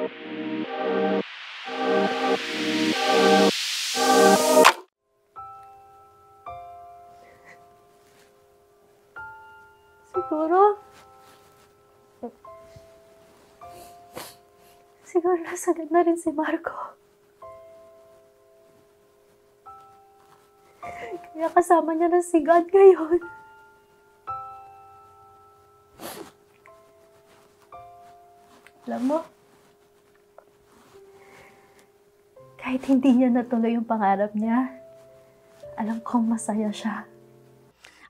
Siguro nasagad na rin si Marco. Kaya kasama niya na si God ngayon. Alam mo, kahit hindi niya natuloy yung pangarap niya, alam kong masaya siya.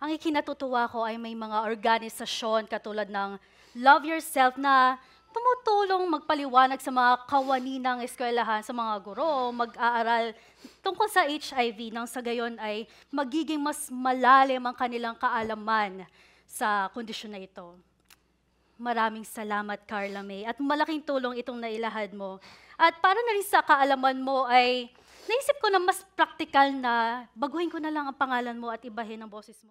Ang ikinatutuwa ko ay may mga organisasyon katulad ng Love Yourself na tumutulong magpaliwanag sa mga kawani ng eskwelahan, sa mga guro, mag-aaral tungkol sa HIV nang sa gayon ay magiging mas malalim ang kanilang kaalaman sa kondisyon na ito. Maraming salamat, Carla May, at malaking tulong itong nailahad mo. At para na rin sa kaalaman mo ay naisip ko na mas praktikal na baguhin ko na lang ang pangalan mo at ibahin ang boses mo.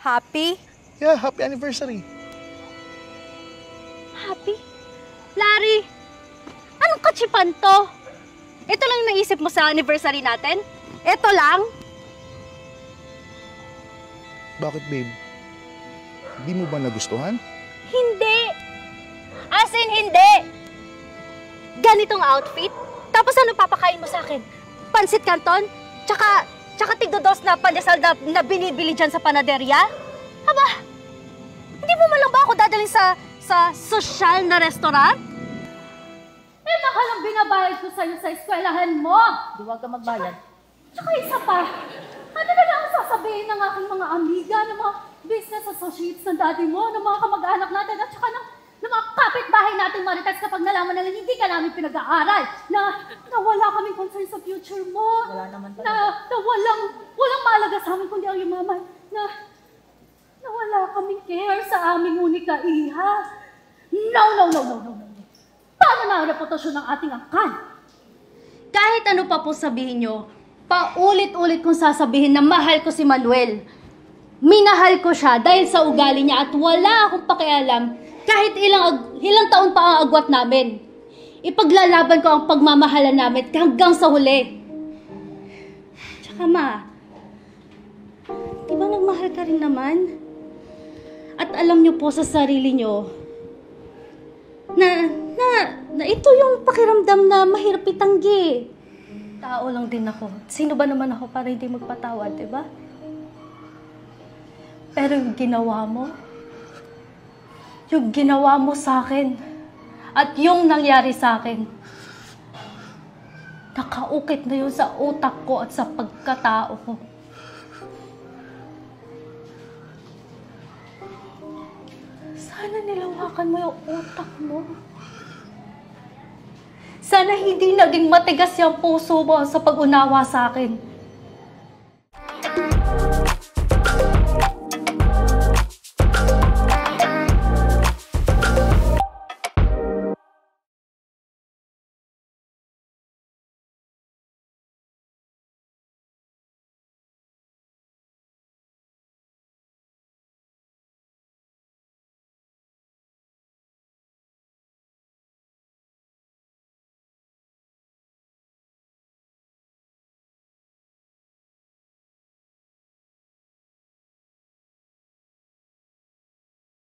Happy? Yeah, happy anniversary. Happy? Larry, anong katsipan to? Ito lang yung naisip mo sa anniversary natin? Ito lang? Bakit, babe? Di mo ba nagustuhan? Hindi! As in, hindi! Ganitong outfit? Tapos ano papakain mo sa akin? Pansit Canton? Tsaka tigdodos na pandesal na binibili dyan sa panaderya? Aba, hindi mo man lang ba ako dadalhin sa sosyal na restaurant? Eh, mahal ang binabayad ko sa'yo sa eskwelahan mo. Di huwag ka magbayad. Tsaka isa pa, ano na lang ang sasabihin ng aking mga amiga, ng mga business associates ng daddy mo, ng mga kamag-anak natin, at tsaka ng mga kapitbahay nating Marites kapag nalaman na lang hindi ka namin pinag-aaral, na wala kaming concern sa future mo, Wala naman talaga. na walang mahalaga sa amin kundi ang yumaman, na wala kaming care sa aming unika iha. No. Paano na ang reputasyon ng ating angkan? Kahit ano pa po sabihin nyo, paulit-ulit kong sasabihin na mahal ko si Manuel. Minahal ko siya dahil sa ugali niya at wala akong pakialam kahit ilang taon pa ang agwat namin. Ipaglalaban ko ang pagmamahalan namin hanggang sa huli. Tsaka ma, di ba nagmahal ka rin naman? At alam niyo po sa sarili niyo na ito yung pakiramdam na mahirap itanggi. Tao lang din ako. Sino ba naman ako para hindi magpatawad, diba? Pero yung ginawa mo sa akin, at yung nangyari sa akin, nakaukit na yun sa utak ko at sa pagkatao ko. Sana nilawakan mo yung utak mo. Sana hindi naging matigas yung puso mo sa pag-unawa sa akin.